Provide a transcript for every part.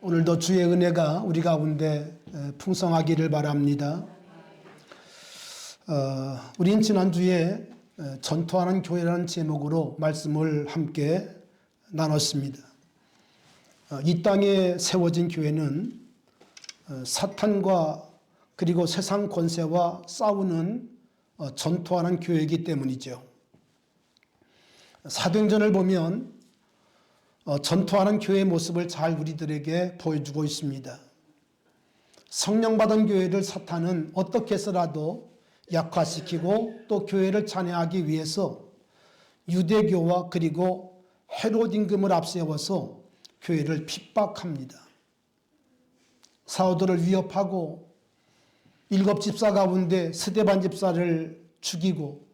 오늘도 주의 은혜가 우리 가운데 풍성하기를 바랍니다. 우린 지난주에 전투하는 교회라는 제목으로 말씀을 함께 나눴습니다. 이 땅에 세워진 교회는 사탄과 그리고 세상 권세와 싸우는 전투하는 교회이기 때문이죠. 사도행전을 보면 전투하는 교회의 모습을 잘 우리들에게 보여주고 있습니다. 성령 받은 교회를 사탄은 어떻게 해서라도 약화시키고 또 교회를 잔해하기 위해서 유대교와 그리고 헤롯 임금을 앞세워서 교회를 핍박합니다. 사도들을 위협하고 7 집사 가운데 스데반 집사를 죽이고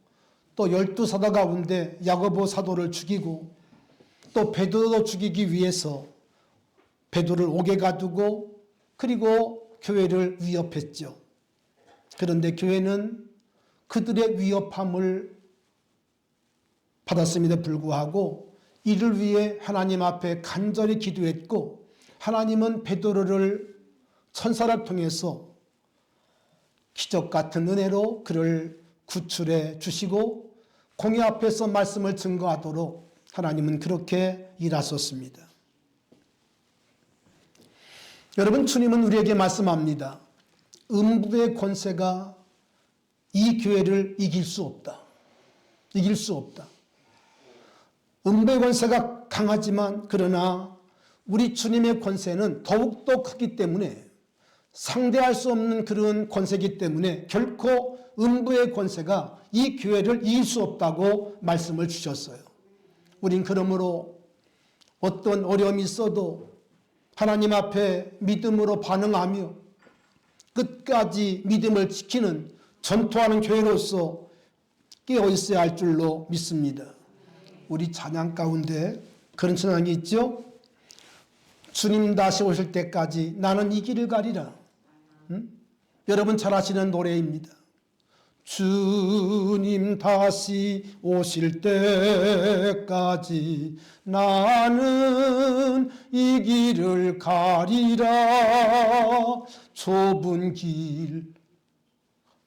또 12사도 가운데 야고보 사도를 죽이고 또 베드로도 죽이기 위해서 베드로를 옥에 가두고 그리고 교회를 위협했죠. 그런데 교회는 그들의 위협함을 받았음에도 불구하고 이를 위해 하나님 앞에 간절히 기도했고 하나님은 베드로를 천사를 통해서 기적 같은 은혜로 그를 구출해 주시고 공회 앞에서 말씀을 증거하도록 하나님은 그렇게 일하셨습니다. 여러분, 주님은 우리에게 말씀합니다. 음부의 권세가 이 교회를 이길 수 없다. 이길 수 없다. 음부의 권세가 강하지만 그러나 우리 주님의 권세는 더욱더 크기 때문에 상대할 수 없는 그런 권세이기 때문에 결코 음부의 권세가 이 교회를 이길 수 없다고 말씀을 주셨어요. 우린 그러므로 어떤 어려움이 있어도 하나님 앞에 믿음으로 반응하며 끝까지 믿음을 지키는 전투하는 교회로서 깨어 있어야 할 줄로 믿습니다. 우리 찬양 가운데 그런 찬양이 있죠. 주님 다시 오실 때까지 나는 이 길을 가리라. 여러분 잘 아시는 노래입니다. 주님 다시 오실 때까지 나는 이 길을 가리라. 좁은 길.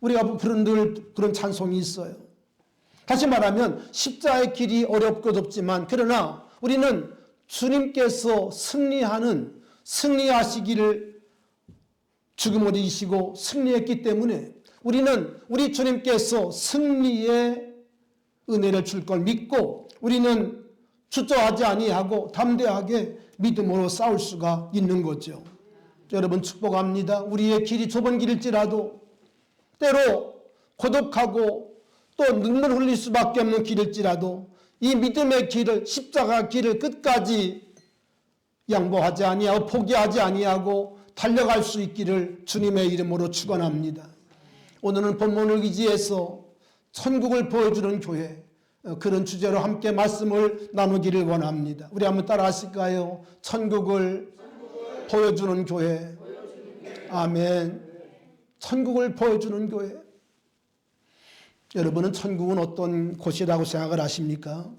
우리가 부르는 늘 그런 찬송이 있어요. 다시 말하면 십자의 길이 어렵고 좁지만 그러나 우리는 주님께서 승리하시기를 죽음을 이기시고 승리했기 때문에 우리는 우리 주님께서 승리의 은혜를 줄 걸 믿고 우리는 주저하지 아니하고 담대하게 믿음으로 싸울 수가 있는 거죠. 여러분 축복합니다. 우리의 길이 좁은 길일지라도 때로 고독하고 또 눈물 흘릴 수밖에 없는 길일지라도 이 믿음의 길을 십자가 길을 끝까지 양보하지 아니하고 포기하지 아니하고 달려갈 수 있기를 주님의 이름으로 축원합니다. 오늘은 본문을 의지해서 천국을 보여주는 교회 그런 주제로 함께 말씀을 나누기를 원합니다. 우리 한번 따라 하실까요? 천국을 보여주는 교회. 아멘. 천국을 보여주는 교회. 여러분은 천국은 어떤 곳이라고 생각을 하십니까?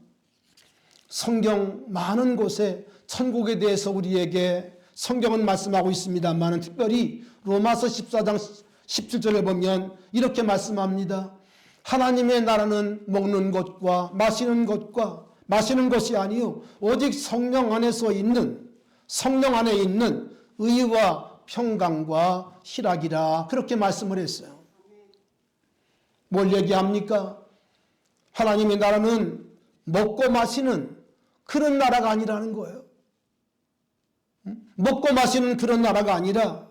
성경 많은 곳에 천국에 대해서 우리에게 성경은 말씀하고 있습니다만 특별히 로마서 14장 17절을 보면 이렇게 말씀합니다. 하나님의 나라는 먹는 것과 마시는 것이 아니요 오직 성령 안에 있는 의와 평강과 희락이라 그렇게 말씀을 했어요. 뭘 얘기합니까? 하나님의 나라는 먹고 마시는 그런 나라가 아니라는 거예요. 먹고 마시는 그런 나라가 아니라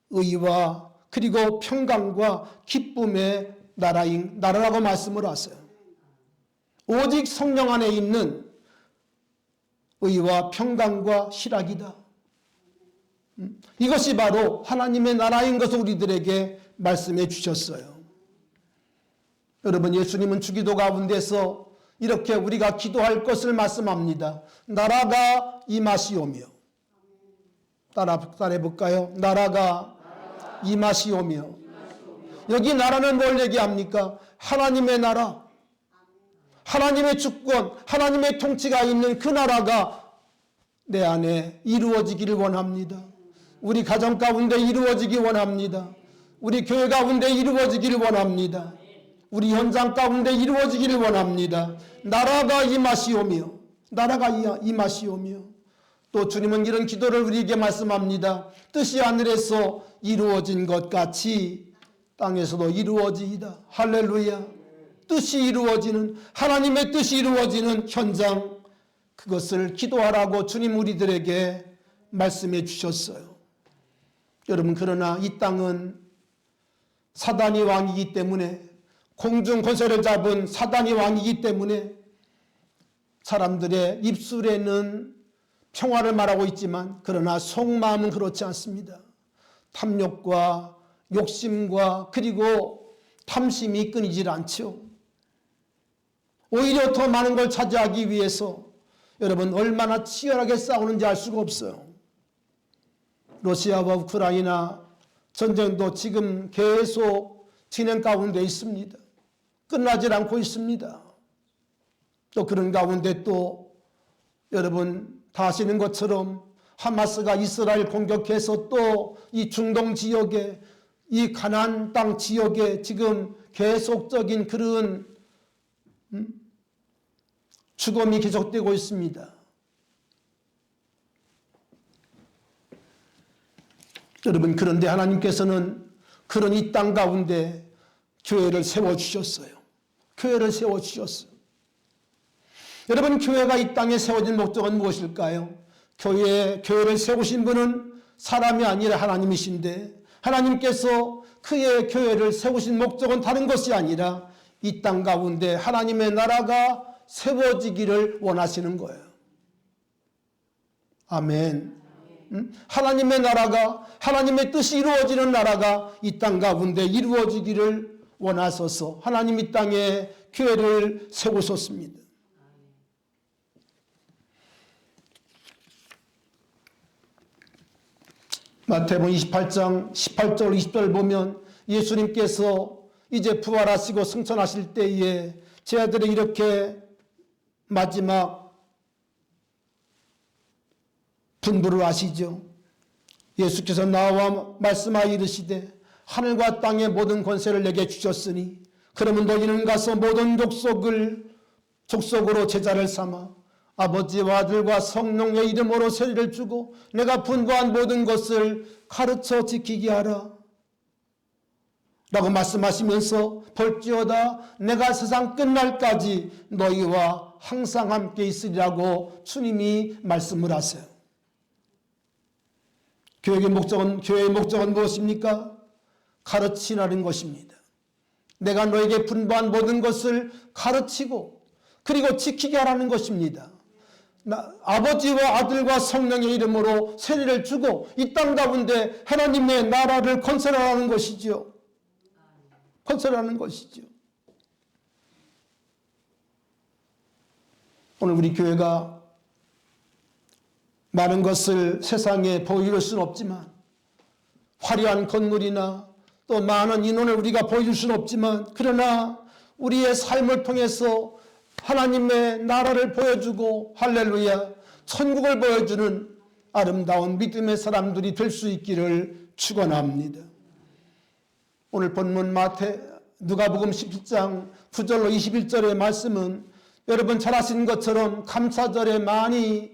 의와 그리고 평강과 기쁨의 나라라고 말씀을 하세요. 오직 성령 안에 있는 의와 평강과 희락이다. 이것이 바로 하나님의 나라인 것을 우리들에게 말씀해 주셨어요. 여러분, 예수님은 주기도 가운데서 이렇게 우리가 기도할 것을 말씀합니다. 나라가 임하시오며. 따라해 볼까요? 나라가 임하시오며. 여기 나라는 뭘 얘기합니까? 하나님의 나라. 하나님의 주권, 하나님의 통치가 있는 그 나라가 내 안에 이루어지기를 원합니다. 우리 가정 가운데 이루어지기 원합니다. 우리 교회 가운데 이루어지기를 원합니다. 우리 현장 가운데 이루어지기를 원합니다. 나라가 임하시오며 또 주님은 이런 기도를 우리에게 말씀합니다. 뜻이 하늘에서 이루어진 것 같이 땅에서도 이루어지이다. 할렐루야. 뜻이 이루어지는, 하나님의 뜻이 이루어지는 현장, 그것을 기도하라고 주님 우리들에게 말씀해 주셨어요. 여러분, 그러나 이 땅은 사단이 왕이기 때문에, 공중 권세를 잡은 사단이 왕이기 때문에 사람들의 입술에는 평화를 말하고 있지만, 그러나 속마음은 그렇지 않습니다. 탐욕과 욕심과 그리고 탐심이 끊이질 않죠. 오히려 더 많은 걸 차지하기 위해서 여러분 얼마나 치열하게 싸우는지 알 수가 없어요. 러시아와 우크라이나 전쟁도 지금 계속 진행 가운데 있습니다. 끝나질 않고 있습니다. 또 그런 가운데 또 여러분 다 아시는 것처럼 하마스가 이스라엘 공격해서 또 이 중동 지역에, 이 가나안 땅 지역에 지금 계속적인 그런 죽음이 계속되고 있습니다. 여러분, 그런데 하나님께서는 그런 이 땅 가운데 교회를 세워주셨어요. 교회를 세워주셨어요. 여러분, 교회가 이 땅에 세워진 목적은 무엇일까요? 교회를 세우신 분은 사람이 아니라 하나님이신데, 하나님께서 그의 교회를 세우신 목적은 다른 것이 아니라 이 땅 가운데 하나님의 나라가 세워지기를 원하시는 거예요. 아멘. 하나님의 나라가, 하나님의 뜻이 이루어지는 나라가 이 땅 가운데 이루어지기를 원하셔서 하나님 이 땅에 교회를 세우셨습니다. 마태복음 28장 18절 20절 보면 예수님께서 이제 부활하시고 승천하실 때에 제 아들이 이렇게 마지막 분부를 하시죠. 예수께서 나와 말씀하여 이르시되 하늘과 땅의 모든 권세를 내게 주셨으니 그러면 너희는 가서 모든 족속으로 제자를 삼아 아버지와 아들과 성령의 이름으로 세례를 주고 내가 분부한 모든 것을 가르쳐 지키게 하라 라고 말씀하시면서 볼지어다 내가 세상 끝날까지 너희와 항상 함께 있으리라고 주님이 말씀을 하세요. 교회의 목적은 무엇입니까? 가르치라는 것입니다. 내가 너에게 분부한 모든 것을 가르치고 그리고 지키게 하라는 것입니다. 아버지와 아들과 성령의 이름으로 세례를 주고 이 땅 가운데 하나님의 나라를 건설하라는 것이죠. 건설하는 것이죠. 오늘 우리 교회가 많은 것을 세상에 보여줄 수는 없지만, 화려한 건물이나 또 많은 인원을 우리가 보여줄 수는 없지만, 그러나 우리의 삶을 통해서 하나님의 나라를 보여주고 할렐루야 천국을 보여주는 아름다운 믿음의 사람들이 될 수 있기를 축원합니다. 오늘 본문 누가복음 17장 9절로 21절의 말씀은 여러분 잘 아시는 것처럼 감사절에 많이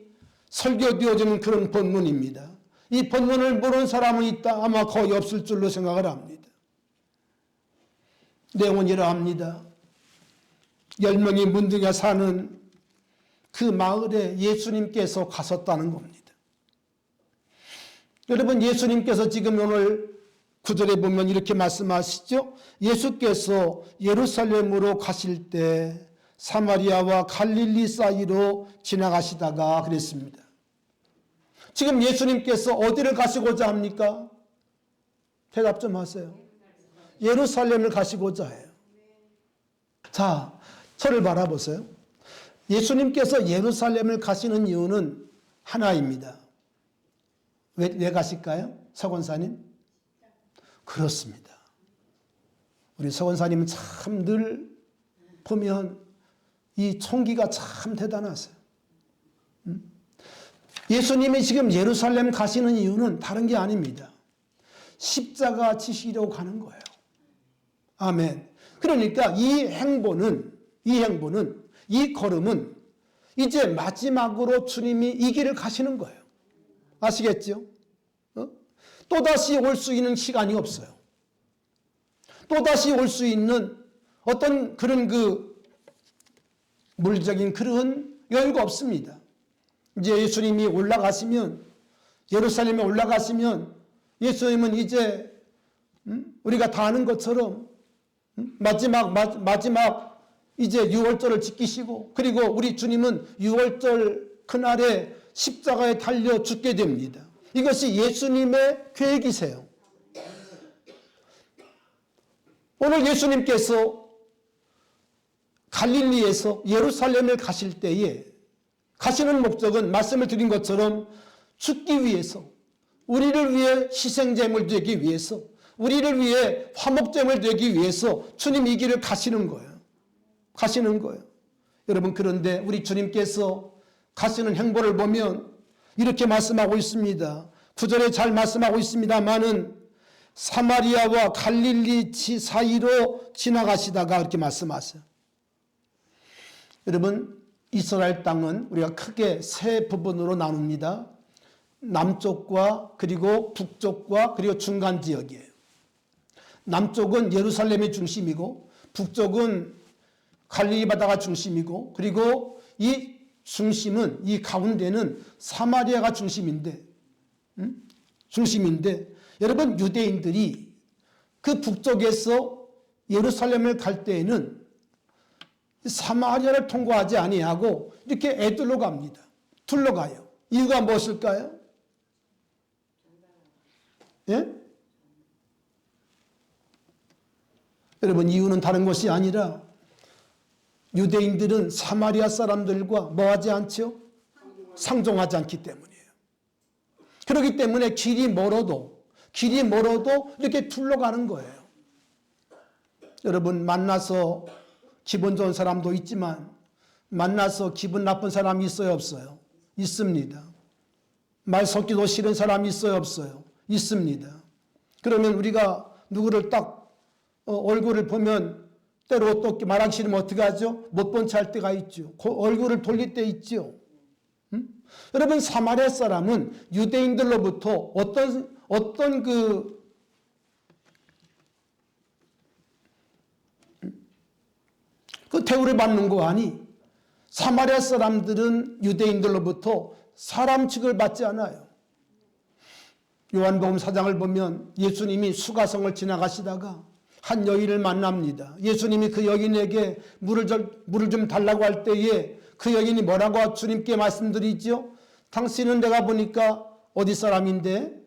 설교되어지는 그런 본문입니다. 이 본문을 모르는 사람은 있다 아마 거의 없을 줄로 생각을 합니다. 내용은 이러합니다. 10명이 문둥이가 사는 그 마을에 예수님께서 가셨다는 겁니다. 여러분, 예수님께서 지금 오늘 9절에 보면 이렇게 말씀하시죠. 예수께서 예루살렘으로 가실 때 사마리아와 갈릴리 사이로 지나가시다가 그랬습니다. 지금 예수님께서 어디를 가시고자 합니까? 대답 좀 하세요. 예루살렘을 가시고자 해요. 자, 저를 바라보세요. 예수님께서 예루살렘을 가시는 이유는 하나입니다. 왜 가실까요? 서건사님? 그렇습니다. 우리 서건사님은 참 늘 보면 이 총기가 참 대단하세요. 예수님이 지금 예루살렘 가시는 이유는 다른 게 아닙니다. 십자가 지시려고 가는 거예요. 아멘. 그러니까 이 행보는, 이 걸음은 이제 마지막으로 주님이 이 길을 가시는 거예요. 아시겠죠? 또다시 올 수 있는 시간이 없어요. 또다시 올 수 있는 어떤 그런 물적인 그런 여유가 없습니다. 이제 예수님이 올라가시면, 예루살렘에 올라가시면 예수님은 이제 우리가 다 아는 것처럼 마지막 이제 유월절을 지키시고, 그리고 우리 주님은 유월절 그날에 십자가에 달려 죽게 됩니다. 이것이 예수님의 계획이세요. 오늘 예수님께서 갈릴리에서 예루살렘을 가실 때에 가시는 목적은 말씀을 드린 것처럼 죽기 위해서, 우리를 위해 희생제물 되기 위해서, 우리를 위해 화목제물 되기 위해서 주님 이 길을 가시는 거예요. 가시는 거예요. 여러분, 그런데 우리 주님께서 가시는 행보를 보면 이렇게 말씀하고 있습니다. 9절에 잘 말씀하고 있습니다만은 사마리아와 갈릴리 사이로 지나가시다가 이렇게 말씀하세요. 여러분, 이스라엘 땅은 우리가 크게 세 부분으로 나눕니다. 남쪽과 그리고 북쪽과 그리고 중간 지역이에요. 남쪽은 예루살렘이 중심이고, 북쪽은 갈릴리 바다가 중심이고, 그리고 이 중심은, 이 가운데는 사마리아가 중심인데, 여러분, 유대인들이 그 북쪽에서 예루살렘을 갈 때에는 사마리아를 통과하지 아니하고 이렇게 애들로 갑니다. 둘러가요. 이유가 무엇일까요? 예? 여러분, 이유는 다른 것이 아니라 유대인들은 사마리아 사람들과 뭐하지 않죠? 상종하지 않기 때문이에요. 그렇기 때문에 길이 멀어도 이렇게 둘러가는 거예요. 여러분, 만나서 기분 좋은 사람도 있지만 만나서 기분 나쁜 사람이 있어요, 없어요? 있습니다. 말 섞기도 싫은 사람이 있어요, 없어요? 있습니다. 그러면 우리가 누구를 딱 얼굴을 보면 때로 또 말하기 싫으면 어떻게 하죠? 못 본 체 할 때가 있죠. 얼굴을 돌릴 때 있죠. 여러분, 사마리아 사람은 유대인들로부터 어떤 그 대우를 받는 거 아니? 사마리아 사람들은 유대인들로부터 사람 취급을 받지 않아요. 요한복음 4장을 보면 예수님이 수가성을 지나가시다가 한 여인을 만납니다. 예수님이 그 여인에게 물을 좀 달라고 할 때에 그 여인이 뭐라고 주님께 말씀드리죠? 당신은 내가 보니까 어디 사람인데?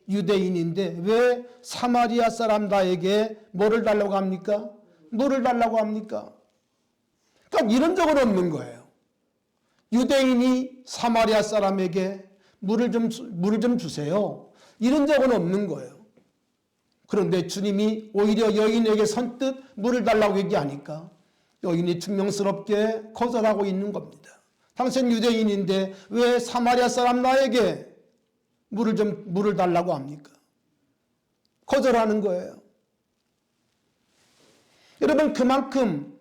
유대인인데 왜 사마리아 사람 나에게 뭐를 달라고 합니까? 물을 달라고 합니까? 그러니까 이런 적은 없는 거예요. 유대인이 사마리아 사람에게 물을 좀 주세요. 이런 적은 없는 거예요. 그런데 주님이 오히려 여인에게 선뜻 물을 달라고 얘기하니까 여인이 증명스럽게 거절하고 있는 겁니다. 당신 유대인인데 왜 사마리아 사람 나에게 물을 달라고 합니까? 거절하는 거예요. 여러분, 그만큼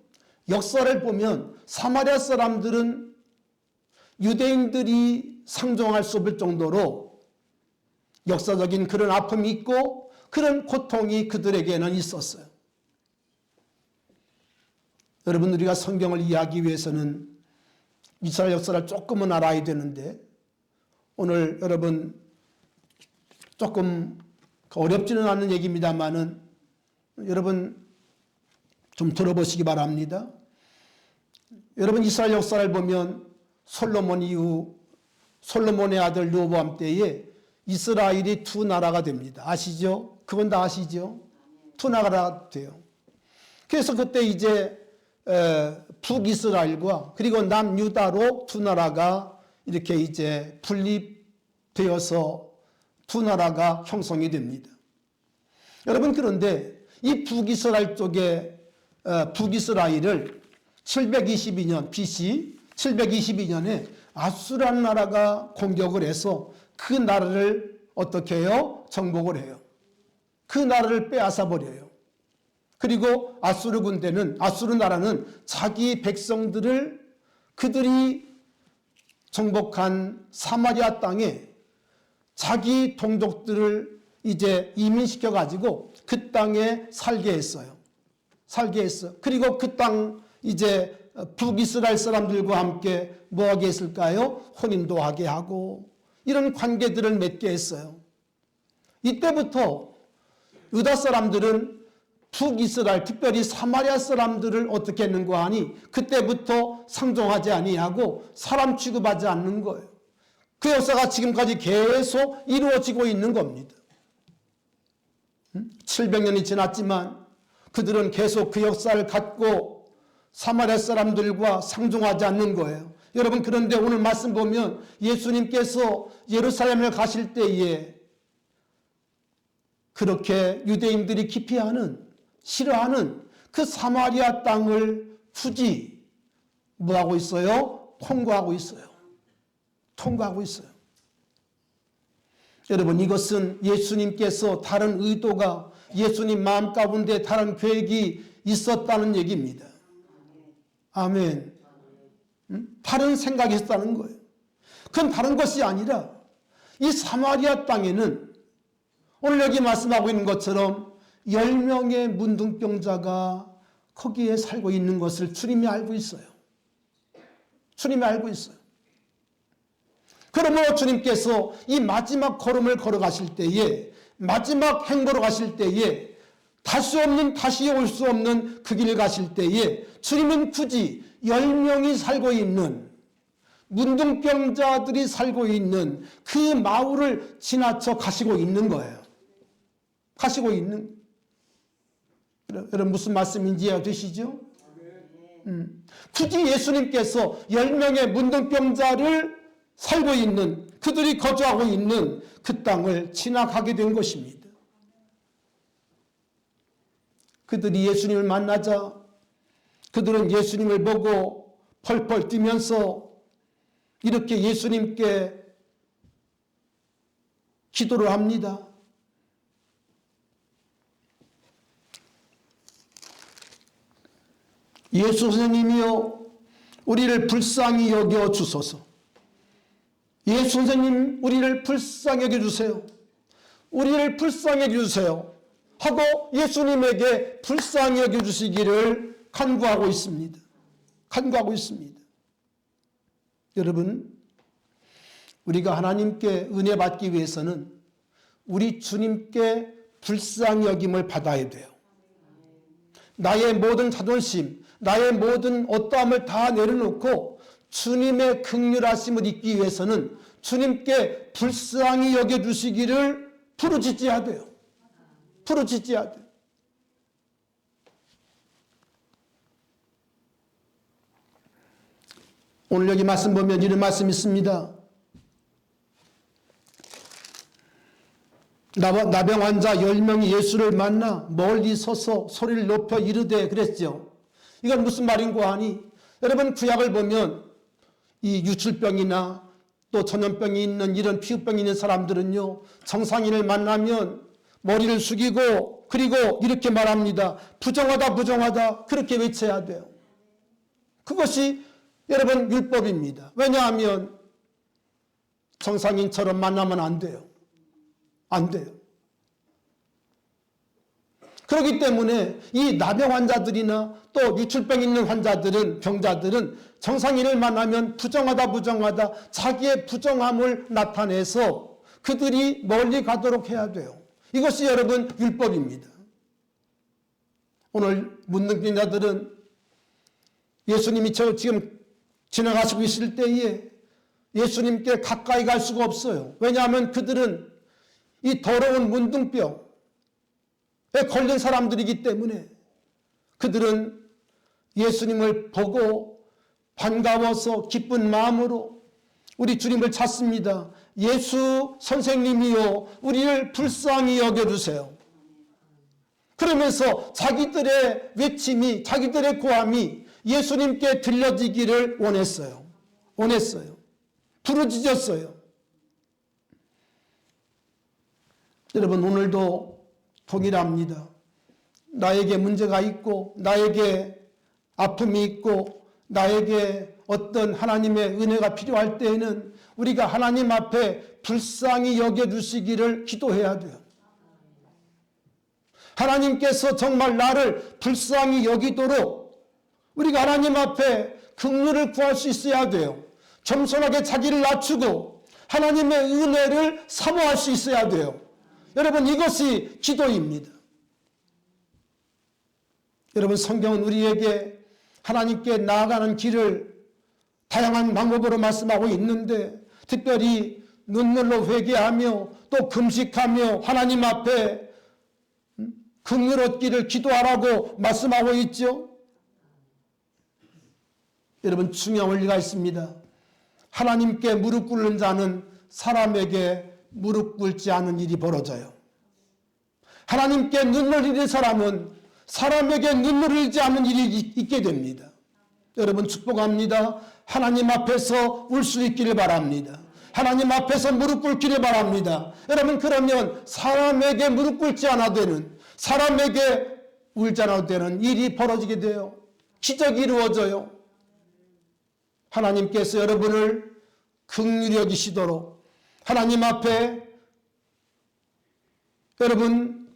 역사를 보면 사마리아 사람들은 유대인들이 상종할 수 없을 정도로 역사적인 그런 아픔이 있고 그런 고통이 그들에게는 있었어요. 여러분, 우리가 성경을 이해하기 위해서는 이스라엘 역사를 조금은 알아야 되는데 오늘 여러분 조금 어렵지는 않은 얘기입니다만은 여러분 좀 들어보시기 바랍니다. 여러분, 이스라엘 역사를 보면 솔로몬 이후 솔로몬의 아들 르호보암 때에 이스라엘이 두 나라가 됩니다. 아시죠? 그건 다 아시죠? 두 나라가 돼요. 그래서 그때 이제 북이스라엘과 그리고 남유다로 두 나라가 이렇게 이제 분립되어서 두 나라가 형성이 됩니다. 여러분, 그런데 이 북이스라엘 쪽에 북이스라엘을 722년 BC 722년에 아수라는 나라가 공격을 해서 그 나라를 어떻게 해요? 정복을 해요. 그 나라를 빼앗아 버려요. 그리고 아수르 군대는, 아수르 나라는 자기 백성들을 그들이 정복한 사마리아 땅에 자기 동족들을 이제 이민시켜 가지고 그 땅에 살게 했어요. 살게 했어요. 그리고 그 땅 이제 북이스라엘 사람들과 함께 뭐 하게 했을까요? 혼인도 하게 하고 이런 관계들을 맺게 했어요. 이때부터 유다 사람들은 북이스라엘, 특별히 사마리아 사람들을 어떻게 했는가 하니 그때부터 상종하지 아니하고 사람 취급하지 않는 거예요. 그 역사가 지금까지 계속 이루어지고 있는 겁니다. 700년이 지났지만 그들은 계속 그 역사를 갖고 사마리아 사람들과 상종하지 않는 거예요. 여러분, 그런데 오늘 말씀 보면 예수님께서 예루살렘을 가실 때에 그렇게 유대인들이 기피하는, 싫어하는 그 사마리아 땅을 굳이 뭐하고 있어요? 통과하고 있어요. 통과하고 있어요. 여러분, 이것은 예수님께서 다른 의도가, 예수님 마음 가운데 다른 계획이 있었다는 얘기입니다. 아멘. 다른 생각이 있었다는 거예요. 그건 다른 것이 아니라 이 사마리아 땅에는 오늘 여기 말씀하고 있는 것처럼 10명의 문둥병자가 거기에 살고 있는 것을 주님이 알고 있어요. 주님이 알고 있어요. 그러므로 주님께서 이 마지막 걸음을 걸어가실 때에, 마지막 행보로 가실 때에, 다시 올 수 없는 그 길을 가실 때에 주님은 굳이 10명이 살고 있는, 문둥병자들이 살고 있는 그 마을을 지나쳐 가시고 있는 거예요. 가시고 있는. 여러분, 무슨 말씀인지 이해되시죠? 굳이 예수님께서 10명의 문둥병자를 살고 있는, 그들이 거주하고 있는 그 땅을 지나가게 된 것입니다. 그들이 예수님을 만나자 그들은 예수님을 보고 펄펄 뛰면서 이렇게 예수님께 기도를 합니다. 예수 선생님이여, 우리를 불쌍히 여겨 주소서. 예수 선생님, 우리를 불쌍히 여겨 주세요. 우리를 불쌍히 여겨 주세요. 하고 예수님에게 불쌍히 여겨 주시기를 간구하고 있습니다. 간구하고 있습니다. 여러분, 우리가 하나님께 은혜 받기 위해서는 우리 주님께 불쌍히 여김을 받아야 돼요. 나의 모든 자존심, 나의 모든 어떠함을 다 내려놓고 주님의 긍휼하심을 입기 위해서는 주님께 불쌍히 여겨주시기를 부르짖어야 돼요. 부르짖어야 돼요. 오늘 여기 말씀 보면 이런 말씀이 있습니다. 나병 환자 10명이 예수를 만나 멀리 서서 소리를 높여 이르되 그랬죠. 이건 무슨 말인고 하니, 여러분, 구약을 보면 이 유출병이나 또 전염병이 있는, 이런 피부병이 있는 사람들은요, 정상인을 만나면 머리를 숙이고 그리고 이렇게 말합니다. 부정하다, 부정하다, 그렇게 외쳐야 돼요. 그것이 여러분 율법입니다. 왜냐하면 정상인처럼 만나면 안 돼요. 안 돼요. 그렇기 때문에 이 나병 환자들이나 또 유출병 있는 환자들은, 병자들은 정상인을 만나면 부정하다, 부정하다, 자기의 부정함을 나타내서 그들이 멀리 가도록 해야 돼요. 이것이 여러분 율법입니다. 오늘 문둥병자들은 예수님이 지금 지나가시고 있을 때에 예수님께 가까이 갈 수가 없어요. 왜냐하면 그들은 이 더러운 문둥병에 걸린 사람들이기 때문에 그들은 예수님을 보고 반가워서 기쁜 마음으로 우리 주님을 찾습니다. 예수 선생님이요, 우리를 불쌍히 여겨주세요. 그러면서 자기들의 외침이, 자기들의 고함이 예수님께 들려지기를 원했어요. 원했어요. 부르짖었어요. 여러분, 오늘도 동일합니다. 나에게 문제가 있고, 나에게 아픔이 있고, 나에게 어떤 하나님의 은혜가 필요할 때에는 우리가 하나님 앞에 불쌍히 여겨주시기를 기도해야 돼요. 하나님께서 정말 나를 불쌍히 여기도록 우리가 하나님 앞에 긍휼을 구할 수 있어야 돼요. 겸손하게 자기를 낮추고 하나님의 은혜를 사모할 수 있어야 돼요. 여러분, 이것이 기도입니다. 여러분, 성경은 우리에게 하나님께 나아가는 길을 다양한 방법으로 말씀하고 있는데, 특별히 눈물로 회개하며 또 금식하며 하나님 앞에 긍휼 얻기를 기도하라고 말씀하고 있죠. 여러분, 중요한 원리가 있습니다. 하나님께 무릎 꿇는 자는 사람에게 무릎 꿇지 않은 일이 벌어져요. 하나님께 눈물 흘리는 사람은 사람에게 눈물 흘리지 않는 일이 있게 됩니다. 여러분, 축복합니다. 하나님 앞에서 울 수 있기를 바랍니다. 하나님 앞에서 무릎 꿇기를 바랍니다. 여러분, 그러면 사람에게 무릎 꿇지 않아도 되는, 사람에게 울지 않아도 되는 일이 벌어지게 돼요. 기적이 이루어져요. 하나님께서 여러분을 긍휼히 여기시도록 하나님 앞에 여러분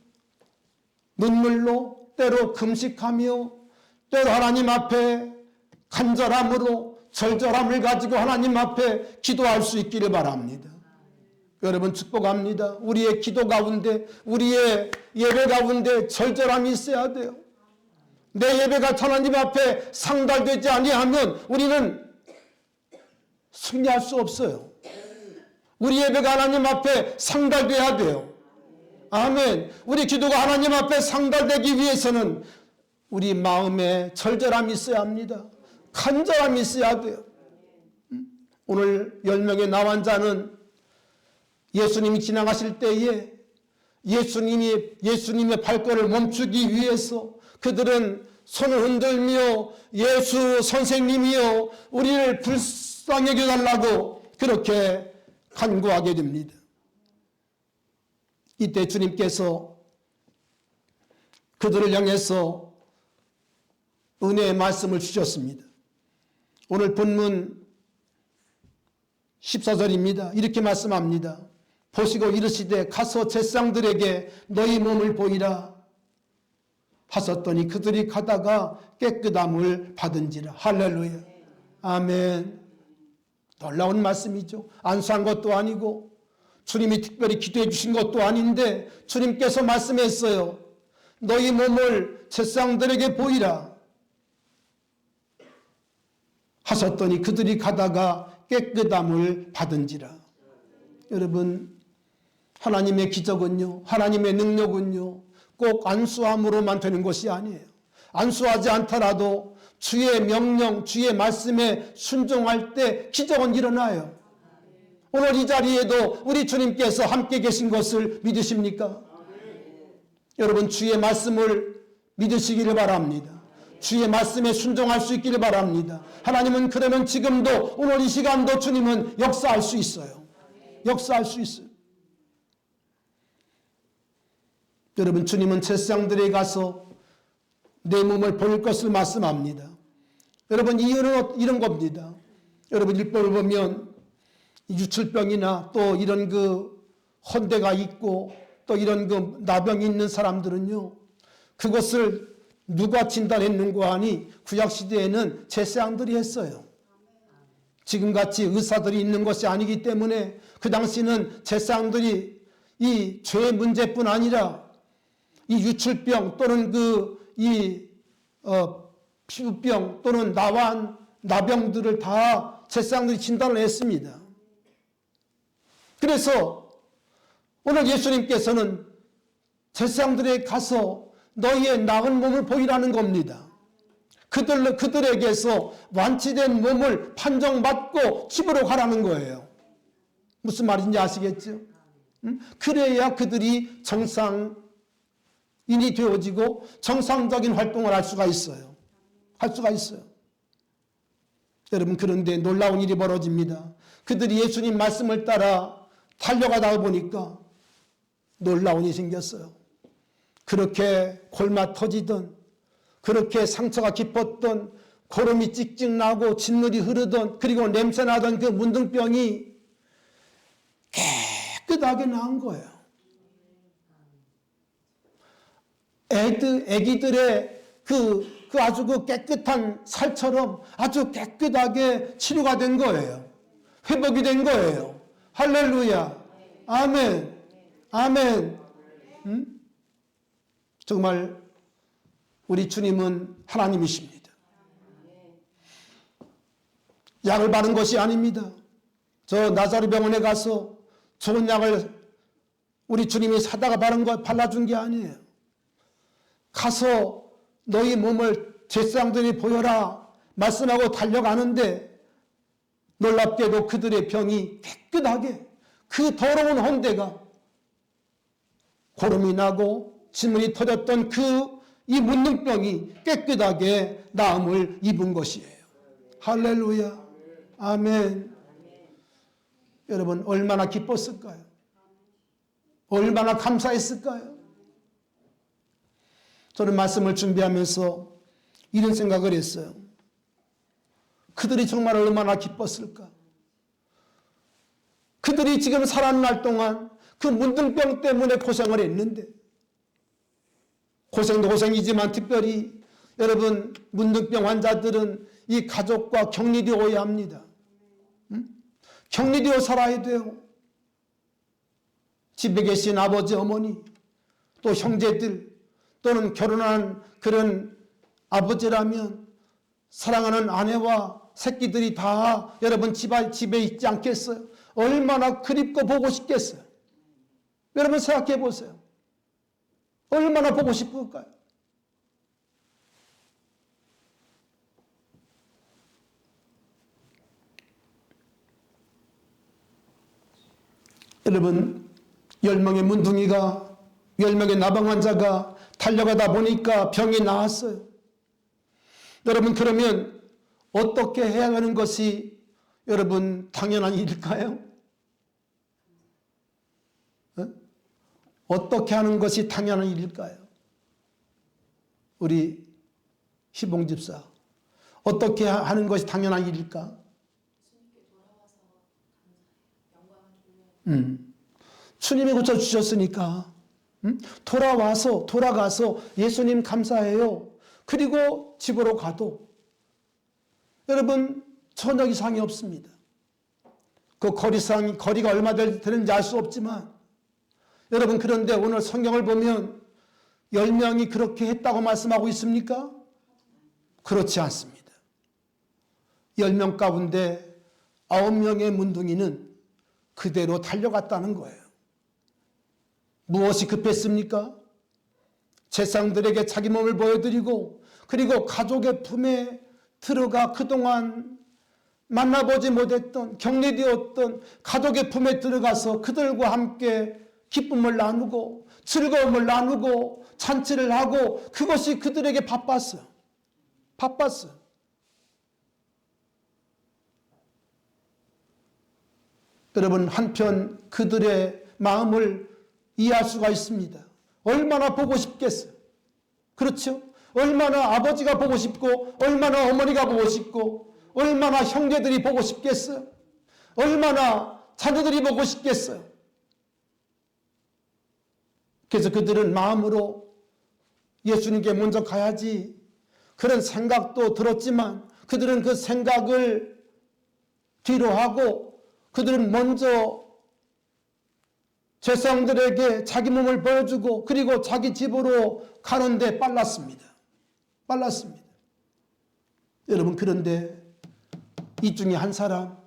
눈물로 때로 금식하며 때로 하나님 앞에 간절함으로 절절함을 가지고 하나님 앞에 기도할 수 있기를 바랍니다. 여러분, 축복합니다. 우리의 기도 가운데, 우리의 예배 가운데 절절함이 있어야 돼요. 내 예배가 하나님 앞에 상달되지 아니하면 우리는 승리할 수 없어요. 우리 예배가 하나님 앞에 상달돼야 돼요. 아멘. 우리 기도가 하나님 앞에 상달되기 위해서는 우리 마음에 절절함이 있어야 합니다. 간절함이 있어야 돼요. 오늘 10명의 나환자는 예수님이 지나가실 때에 예수님의 발걸음을 멈추기 위해서 그들은 손을 흔들며 예수 선생님이여 우리를 불쌍히 여겨달라고 그렇게 간구하게 됩니다. 이때 주님께서 그들을 향해서 은혜의 말씀을 주셨습니다. 오늘 본문 14절입니다. 이렇게 말씀합니다. 보시고 이르시되 가서 제사장들에게 너희 몸을 보이라 하셨더니 그들이 가다가 깨끗함을 받은지라. 할렐루야. 아멘. 놀라운 말씀이죠. 안수한 것도 아니고 주님이 특별히 기도해 주신 것도 아닌데 주님께서 말씀했어요. 너희 몸을 제사장들에게 보이라 하셨더니 그들이 가다가 깨끗함을 받은지라. 여러분, 하나님의 기적은요, 하나님의 능력은요, 꼭 안수함으로만 되는 것이 아니에요. 안수하지 않더라도 주의 명령, 주의 말씀에 순종할 때 기적은 일어나요. 오늘 이 자리에도 우리 주님께서 함께 계신 것을 믿으십니까? 여러분, 주의 말씀을 믿으시기를 바랍니다. 주의 말씀에 순종할 수 있기를 바랍니다. 하나님은 그러면 지금도 오늘 이 시간도 주님은 역사할 수 있어요. 역사할 수 있어요. 여러분, 주님은 제사장들에게 가서 내 몸을 볼 것을 말씀합니다. 여러분, 이유는 이런 겁니다. 여러분, 율법을 보면 유출병이나 또 이런 헌대가 있고 또 이런 나병이 있는 사람들은요, 그것을 누가 진단했는가 하니 구약시대에는 제사장들이 했어요. 지금같이 의사들이 있는 것이 아니기 때문에 그 당시는 제사장들이 이 죄의 문제뿐 아니라 이 유출병 또는 피부병 또는 나병들을 다 제사장들이 진단을 했습니다. 그래서 오늘 예수님께서는 제사장들에게 가서 너희의 나은 몸을 보이라는 겁니다. 그들에게서 완치된 몸을 판정받고 집으로 가라는 거예요. 무슨 말인지 아시겠죠? 그래야 그들이 정상인이 되어지고 정상적인 활동을 할 수가 있어요. 할 수가 있어요. 여러분, 그런데 놀라운 일이 벌어집니다. 그들이 예수님 말씀을 따라 달려가다 보니까 놀라운 일이 생겼어요. 그렇게 골마 터지던, 그렇게 상처가 깊었던, 고름이 찍찍 나고 진물이 흐르던, 그리고 냄새나던 그 문둥병이 깨끗하게 나은 거예요. 애기들의 그 아주 그 깨끗한 살처럼 아주 깨끗하게 치료가 된 거예요. 회복이 된 거예요. 할렐루야. 아멘. 아멘. 정말 우리 주님은 하나님이십니다. 약을 바른 것이 아닙니다. 저 나사로 병원에 가서 좋은 약을 우리 주님이 사다가 발라준 게 아니에요. 가서 너희 몸을 제사장들이 보여라 말씀하고 달려가는데 놀랍게도 그들의 병이 깨끗하게, 그 더러운 혼대가 고름이 나고 진물이 터졌던 이 문둥병이 깨끗하게 나음을 입은 것이에요. 할렐루야. 아멘. 여러분 얼마나 기뻤을까요? 얼마나 감사했을까요? 저는 말씀을 준비하면서 이런 생각을 했어요. 그들이 정말 얼마나 기뻤을까? 그들이 지금 살아날 동안 그 문둥병 때문에 고생을 했는데, 고생도 고생이지만 특별히 여러분 문둥병 환자들은 이 가족과 격리되어야 합니다. 격리되어 살아야 돼요. 집에 계신 아버지, 어머니, 또 형제들, 또는 결혼한 그런 아버지라면 사랑하는 아내와 새끼들이 다 여러분 집에 있지 않겠어요? 얼마나 그립고 보고 싶겠어요? 여러분 생각해 보세요. 얼마나 보고 싶을까요? 여러분 10명의 문둥이가, 10명의 나방 환자가 달려가다 보니까 병이 나았어요. 여러분 그러면 어떻게 해야 하는 것이 여러분 당연한 일일까요? 어떻게 하는 것이 당연한 일일까요? 우리 희봉 집사, 어떻게 하는 것이 당연한 일일까? 주님이 고쳐주셨으니까 돌아가서 예수님 감사해요. 그리고 집으로 가도 여러분 저녁 이상이 없습니다. 그 거리가 얼마 되는지 알 수 없지만 여러분 그런데 오늘 성경을 보면 10명이 그렇게 했다고 말씀하고 있습니까? 그렇지 않습니다. 10명 가운데 9명의 문둥이는 그대로 달려갔다는 거예요. 무엇이 급했습니까? 제사장들에게 자기 몸을 보여드리고 그리고 가족의 품에 들어가 그동안 만나보지 못했던, 격리되었던 가족의 품에 들어가서 그들과 함께 기쁨을 나누고 즐거움을 나누고 잔치를 하고, 그것이 그들에게 바빴어요. 여러분 한편 그들의 마음을 이해할 수가 있습니다. 얼마나 보고 싶겠어요. 그렇죠? 얼마나 아버지가 보고 싶고, 얼마나 어머니가 보고 싶고, 얼마나 형제들이 보고 싶겠어요. 얼마나 자녀들이 보고 싶겠어요. 그래서 그들은 마음으로 예수님께 먼저 가야지 그런 생각도 들었지만 그들은 그 생각을 뒤로 하고 그들은 먼저 제사장들에게 자기 몸을 보여주고 그리고 자기 집으로 가는데 빨랐습니다. 여러분 그런데 이 중에 한 사람,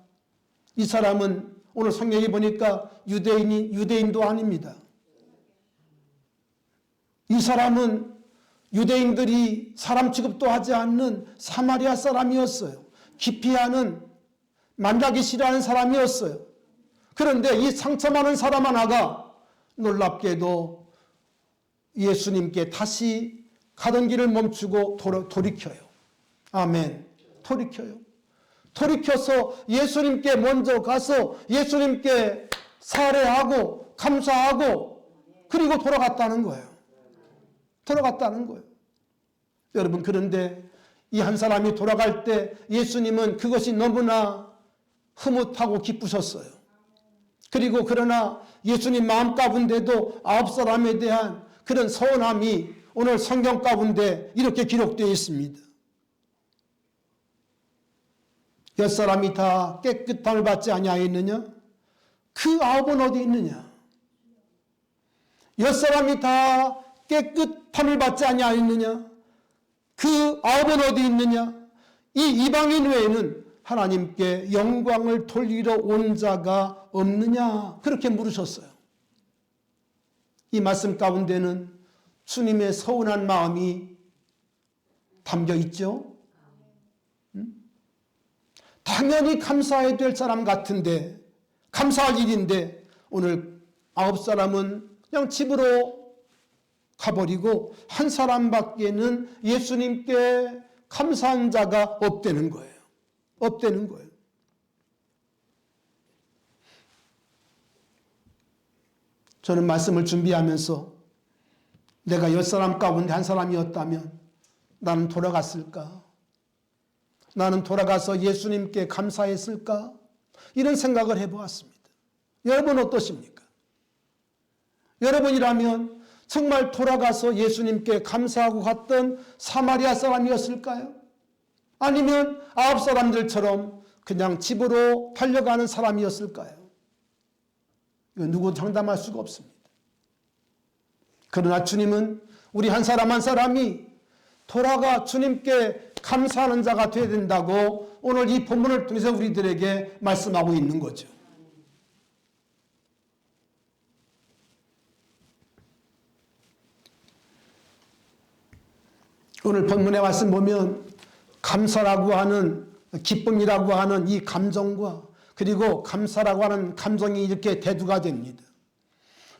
이 사람은 오늘 성경에 보니까 유대인도 아닙니다. 이 사람은 유대인들이 사람 취급도 하지 않는 사마리아 사람이었어요. 기피하는, 만나기 싫어하는 사람이었어요. 그런데 이 상처 많은 사람 하나가 놀랍게도 예수님께 다시 가던 길을 멈추고 돌이켜요. 아멘. 돌이켜요. 돌이켜서 예수님께 먼저 가서 예수님께 살해하고 감사하고 그리고 돌아갔다는 거예요. 돌아갔다는 거예요. 여러분, 그런데 이 한 사람이 돌아갈 때 예수님은 그것이 너무나 흐뭇하고 기쁘셨어요. 그리고 그러나 예수님 마음 가운데도 9사람에 대한 그런 서운함이 오늘 성경 가운데 이렇게 기록되어 있습니다. 10사람이 다 깨끗함을 받지 아니하였느냐? 그 9은 어디 있느냐? 10사람이 다 깨끗함을 받지 아니하였느냐? 그 9은 어디 있느냐? 이 이방인 외에는 하나님께 영광을 돌리러 온 자가 없느냐? 그렇게 물으셨어요. 이 말씀 가운데는 주님의 서운한 마음이 담겨 있죠. 당연히 감사해야 될 사람 같은데, 감사할 일인데 오늘 9사람은 그냥 집으로 가버리고 한 사람밖에는 예수님께 감사한 자가 없다는 거예요. 없다는 거예요. 저는 말씀을 준비하면서 내가 10사람 가운데 한 사람이었다면 나는 돌아갔을까? 나는 돌아가서 예수님께 감사했을까? 이런 생각을 해보았습니다. 여러분 어떠십니까? 여러분이라면 정말 돌아가서 예수님께 감사하고 갔던 사마리아 사람이었을까요? 아니면 9사람들처럼 그냥 집으로 달려가는 사람이었을까요? 누구 장담할 수가 없습니다. 그러나 주님은 우리 한 사람 한 사람이 돌아가 주님께 감사하는 자가 되어야 된다고 오늘 이 본문을 통해서 우리들에게 말씀하고 있는 거죠. 오늘 본문의 말씀 보면 감사라고 하는, 기쁨이라고 하는 이 감정과 그리고 감사라고 하는 감정이 이렇게 대두가 됩니다.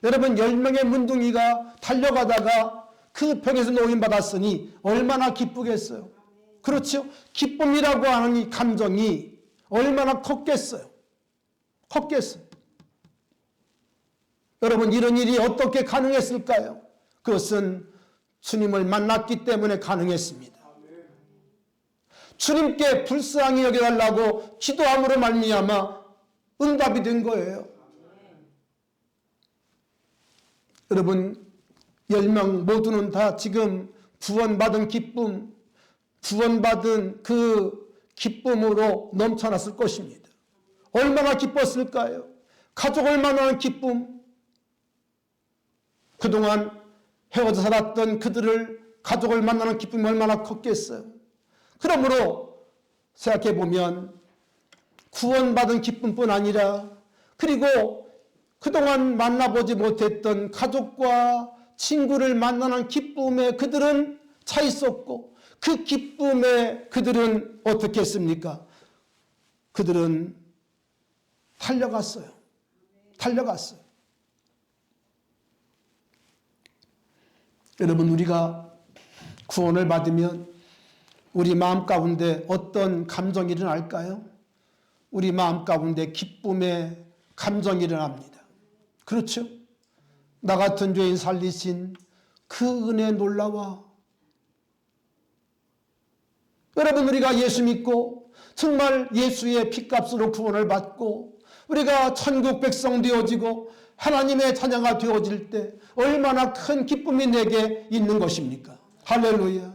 여러분, 10명의 문둥이가 달려가다가 그 벽에서 노임받았으니 얼마나 기쁘겠어요. 그렇죠? 기쁨이라고 하는 이 감정이 얼마나 컸겠어요. 컸겠어요. 여러분, 이런 일이 어떻게 가능했을까요? 그것은 주님을 만났기 때문에 가능했습니다. 주님께 불쌍히 여겨달라고 기도함으로 말미암아 응답이 된 거예요. 여러분, 10명 모두는 다 지금 구원받은 기쁨, 구원받은 그 기쁨으로 넘쳐났을 것입니다. 얼마나 기뻤을까요? 가족을 만나는 기쁨, 그동안 헤어져 살았던 그들을 가족을 만나는 기쁨이 얼마나 컸겠어요. 그러므로 생각해보면 구원받은 기쁨뿐 아니라 그리고 그동안 만나보지 못했던 가족과 친구를 만나는 기쁨에 그들은 차 있었고 그 기쁨에 그들은 어떻게 했습니까? 그들은 달려갔어요. 달려갔어요. 여러분, 우리가 구원을 받으면 우리 마음 가운데 어떤 감정이 일어날까요? 우리 마음 가운데 기쁨의 감정이 일어납니다. 그렇죠? 나 같은 죄인 살리신 그 은혜 놀라워. 여러분, 우리가 예수 믿고 정말 예수의 피값으로 구원을 받고 우리가 천국 백성 되어지고 하나님의 자녀가 되어질 때 얼마나 큰 기쁨이 내게 있는 것입니까? 할렐루야.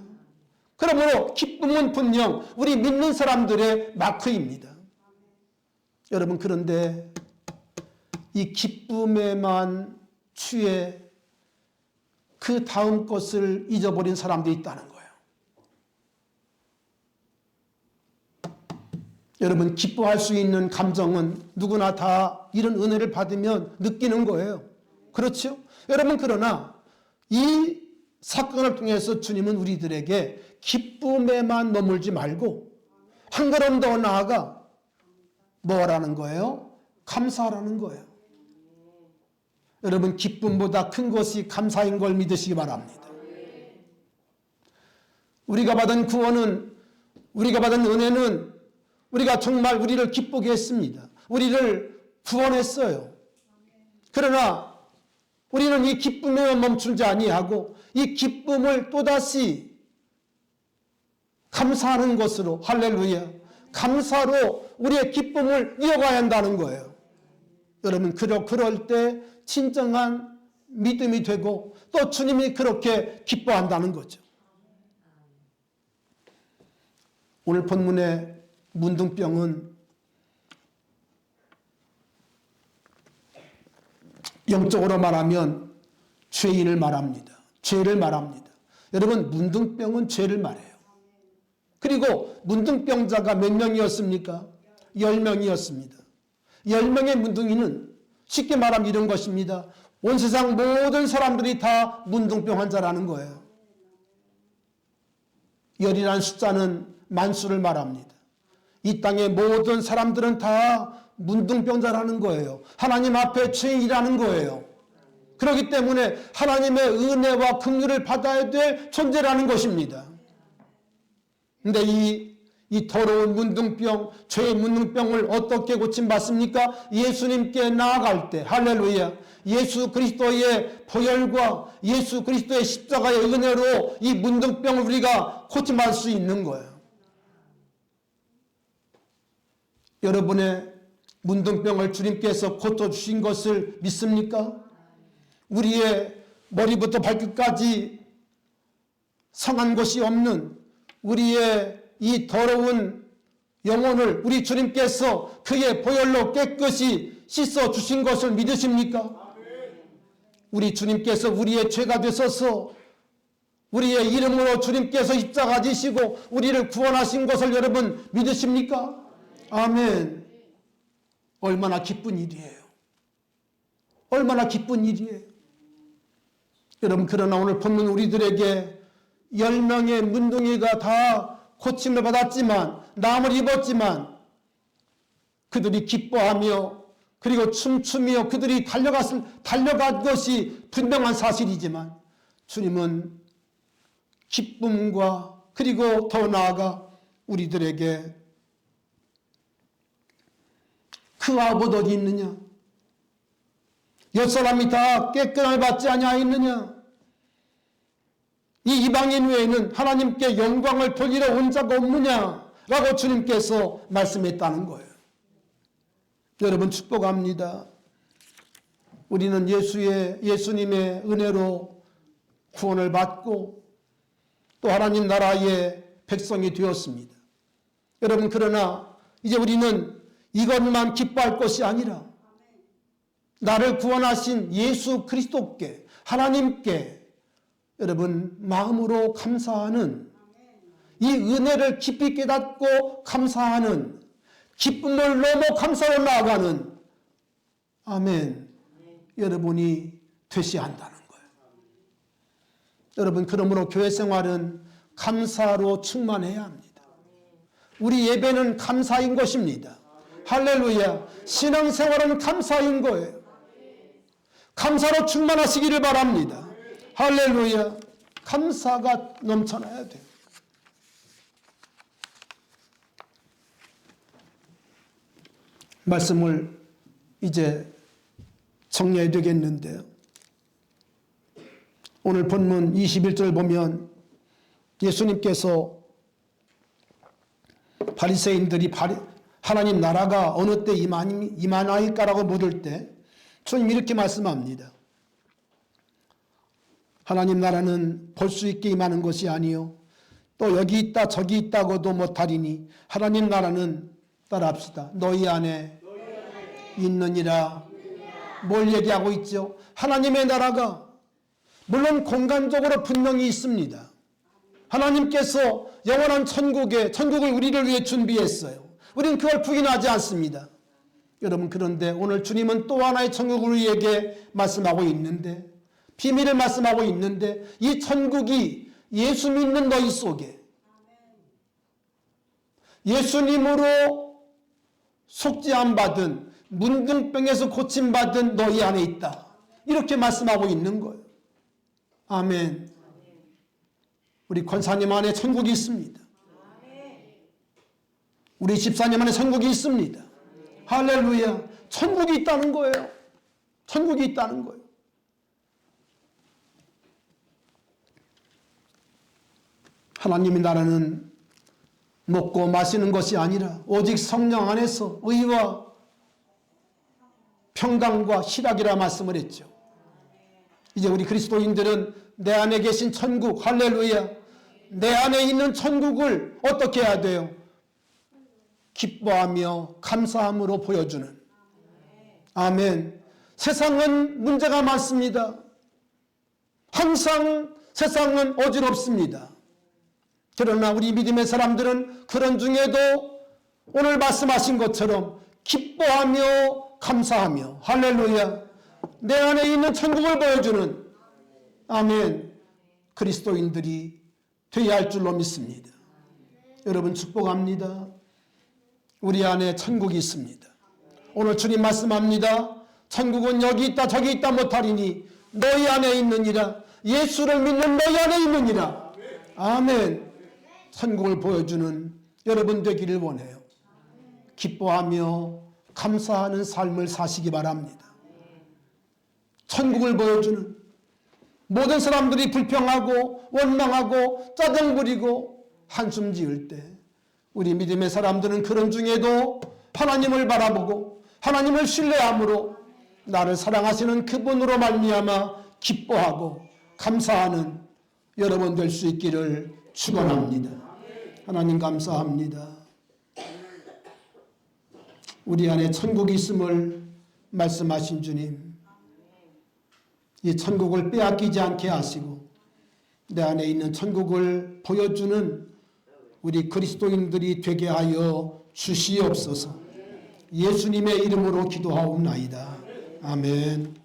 그러므로 기쁨은 분명 우리 믿는 사람들의 마크입니다. 여러분, 그런데 이 기쁨에만 취해 그 다음 것을 잊어버린 사람들이 있다는 거예요. 여러분, 기뻐할 수 있는 감정은 누구나 다 이런 은혜를 받으면 느끼는 거예요. 그렇죠? 여러분, 그러나 이 사건을 통해서 주님은 우리들에게 기쁨에만 머물지 말고 한 걸음 더 나아가 뭐라는 거예요? 감사하라는 거예요. 여러분, 기쁨보다 큰 것이 감사인 걸 믿으시기 바랍니다. 우리가 받은 구원은, 우리가 받은 은혜는 우리가 정말 우리를 기쁘게 했습니다. 우리를 구원했어요. 그러나 우리는 이 기쁨에 멈추지 아니하고 이 기쁨을 또다시 감사하는 것으로, 할렐루야, 감사로 우리의 기쁨을 이어가야 한다는 거예요. 여러분, 그럴 때 진정한 믿음이 되고 또 주님이 그렇게 기뻐한다는 거죠. 오늘 본문의 문둥병은 영적으로 말하면 죄인을 말합니다. 죄를 말합니다. 여러분, 문둥병은 죄를 말해요. 그리고 문둥병자가 몇 명이었습니까? 10명이었습니다. 10명의 문둥이는 쉽게 말하면 이런 것입니다. 온 세상 모든 사람들이 다 문둥병 환자라는 거예요. 열이라는 숫자는 만수를 말합니다. 이 땅의 모든 사람들은 다 문둥병자라는 거예요. 하나님 앞에 죄인이라는 거예요. 그렇기 때문에 하나님의 은혜와 긍휼을 받아야 될 존재라는 것입니다. 근데 이 더러운 문둥병, 죄의 문둥병을 어떻게 고침받습니까? 예수님께 나아갈 때, 할렐루야, 예수 그리스도의 보혈과 예수 그리스도의 십자가의 은혜로 이 문둥병을 우리가 고침받을 수 있는 거예요. 여러분의 문둥병을 주님께서 고쳐주신 것을 믿습니까? 우리의 머리부터 발끝까지 상한 것이 없는 우리의 이 더러운 영혼을 우리 주님께서 그의 보혈로 깨끗이 씻어 주신 것을 믿으십니까? 우리 주님께서 우리의 죄가 되셔서 우리의 이름으로 주님께서 십자가 지시고 우리를 구원하신 것을 여러분 믿으십니까? 아멘. 얼마나 기쁜 일이에요. 얼마나 기쁜 일이에요. 여러분, 그러나 오늘 본문 우리들에게 10명의 문둥이가 다 고침을 받았지만, 나음을 입었지만 그들이 기뻐하며 그리고 춤추며 그들이 달려간 것이 분명한 사실이지만 주님은 기쁨과 그리고 더 나아가 우리들에게 그 아봇 어디 있느냐? 옆사람이 다 깨끗함을 받지 아니하였느냐? 이 이방인 외에는 하나님께 영광을 돌리러 온 자가 없느냐? 라고 주님께서 말씀했다는 거예요. 여러분, 축복합니다. 우리는 예수님의 은혜로 구원을 받고 또 하나님 나라의 백성이 되었습니다. 여러분, 그러나 이제 우리는 이것만 기뻐할 것이 아니라 나를 구원하신 예수 그리스도께, 하나님께 여러분 마음으로 감사하는, 이 은혜를 깊이 깨닫고 감사하는, 기쁨을 넘어 감사로 나아가는, 아멘, 여러분이 되셔야 한다는 거예요. 여러분, 그러므로 교회 생활은 감사로 충만해야 합니다. 우리 예배는 감사인 것입니다. 할렐루야. 신앙생활은 감사인 거예요. 감사로 충만하시기를 바랍니다. 할렐루야. 감사가 넘쳐나야 돼요. 말씀을 이제 정리해야 되겠는데요. 오늘 본문 21절 보면 예수님께서 바리새인들이 하나님 나라가 어느 때 임하나이까라고 물을 때 주님 이렇게 말씀합니다. 하나님 나라는 볼 수 있게 임하는 것이 아니요 또 여기 있다 저기 있다고도 못하리니 하나님 나라는 따라합시다. 너희 안에 있느니라. 뭘 얘기하고 있죠? 하나님의 나라가 물론 공간적으로 분명히 있습니다. 하나님께서 영원한 천국을 우리를 위해 준비했어요. 우리는 그걸 부인하지 않습니다. 여러분, 그런데 오늘 주님은 또 하나의 천국을 우리에게 말씀하고 있는데, 비밀을 말씀하고 있는데, 이 천국이 예수 믿는 너희 속에, 예수님으로 속죄함 받은, 문둥병에서 고침받은 너희 안에 있다. 이렇게 말씀하고 있는 거예요. 아멘. 우리 권사님 안에 천국이 있습니다. 우리 집사님 안에 천국이 있습니다. 할렐루야. 천국이 있다는 거예요. 천국이 있다는 거예요. 하나님의 나라는 먹고 마시는 것이 아니라 오직 성령 안에서 의와 평강과 희락이라 말씀을 했죠. 이제 우리 그리스도인들은 내 안에 계신 천국, 할렐루야, 내 안에 있는 천국을 어떻게 해야 돼요? 기뻐하며 감사함으로 보여주는. 아멘. 세상은 문제가 많습니다. 항상 세상은 어지럽습니다. 그러나 우리 믿음의 사람들은 그런 중에도 오늘 말씀하신 것처럼 기뻐하며 감사하며, 할렐루야, 내 안에 있는 천국을 보여주는, 아멘, 그리스도인들이 되어야 할 줄로 믿습니다. 여러분 축복합니다. 우리 안에 천국이 있습니다. 오늘 주님 말씀합니다. 천국은 여기 있다 저기 있다 못하리니 너희 안에 있느니라. 예수를 믿는 너희 안에 있느니라. 아멘. 천국을 보여주는 여러분 되기를 원해요. 기뻐하며 감사하는 삶을 사시기 바랍니다. 천국을 보여주는, 모든 사람들이 불평하고 원망하고 짜증 부리고 한숨 지을 때 우리 믿음의 사람들은 그런 중에도 하나님을 바라보고 하나님을 신뢰함으로 나를 사랑하시는 그분으로 말미암아 기뻐하고 감사하는 여러분 될 수 있기를 축원합니다. 하나님 감사합니다. 우리 안에 천국이 있음을 말씀하신 주님, 이 천국을 빼앗기지 않게 하시고 내 안에 있는 천국을 보여주는 우리 그리스도인들이 되게 하여 주시옵소서. 예수님의 이름으로 기도하옵나이다. 아멘.